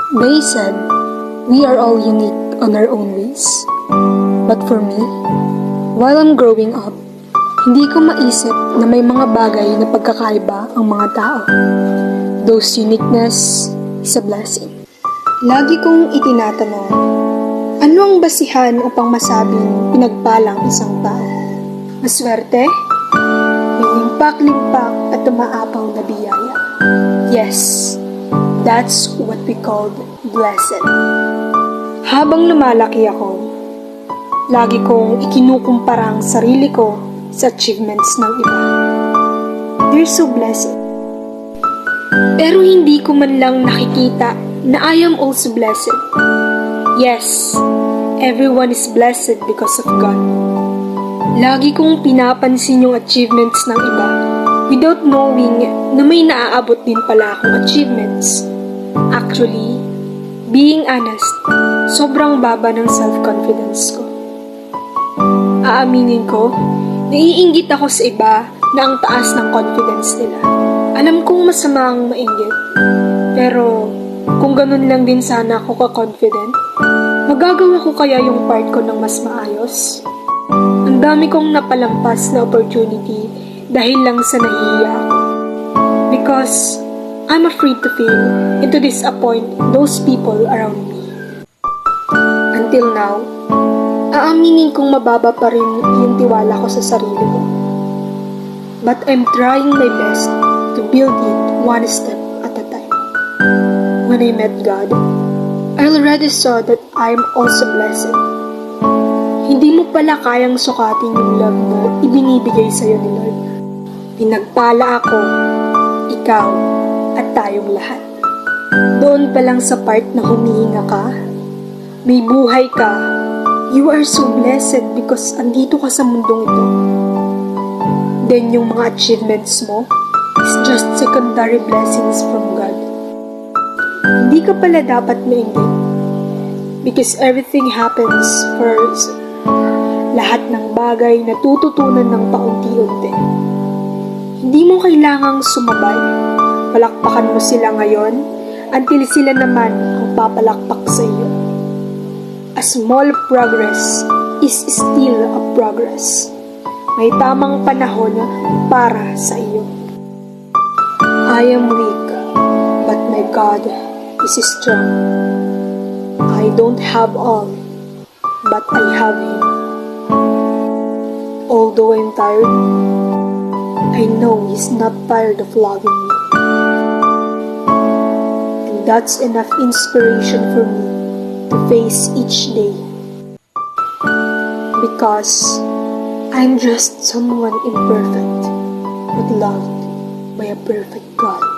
They said, we are all unique on our own ways. But for me, while I'm growing up, hindi ko maisip na may mga bagay na pagkakaiba ang mga tao. Those uniqueness is a blessing. Lagi kong itinatanong, ano ang basihan upang masabing pinagpalang isang tao? Maswerte? May limpak-limpak at umaapaw na biyaya. Yes, that's what we called blessed. Habang lumalaki ako, lagi kong ikinukumpara ang sarili ko sa achievements ng iba. They're so blessed. Pero hindi ko man lang nakikita na I am also blessed. Yes, everyone is blessed because of God. Lagi kong pinapansin yung achievements ng iba without knowing na may naaabot din pala akong achievements. Actually, being honest, sobrang baba ng self-confidence ko. Aaminin ko, naiinggit ako sa iba na ang taas ng confidence nila. Alam kong masama ang mainggit, pero kung ganun lang din sana ako ka-confident, magagawa ko kaya yung part ko ng mas maayos? Ang dami kong napalampas na opportunity dahil lang sa nahihiya ako. Because I'm afraid to fail and to disappoint those people around me. Until now, aaminin kong mababa pa rin yung tiwala ko sa sarili ko. But I'm trying my best to build it one step at a time. When I met God, I already saw that I'm also blessed. Hindi mo pala kayang sukatin yung love na ibinibigay sa'yo ni Lord. Pinagpala ako, ikaw, at tayong lahat. Doon pa lang sa part na humihinga ka, may buhay ka, you are so blessed because andito ka sa mundong ito. Then yung mga achievements mo is just secondary blessings from God. Hindi ka pala dapat mainggit because everything happens first. Lahat ng bagay na tututunan ng paunti-unti. Hindi mo kailangang sumabay. Palakpakan mo sila ngayon until sila naman ang papalakpak sa iyo. A small progress is still a progress. May tamang panahon para sa iyo. I am weak, but my God is strong. I don't have all, but I have Him. Although I'm tired, I know He's not tired of loving me. And that's enough inspiration for me to face each day. Because I'm just someone imperfect, but loved by a perfect God.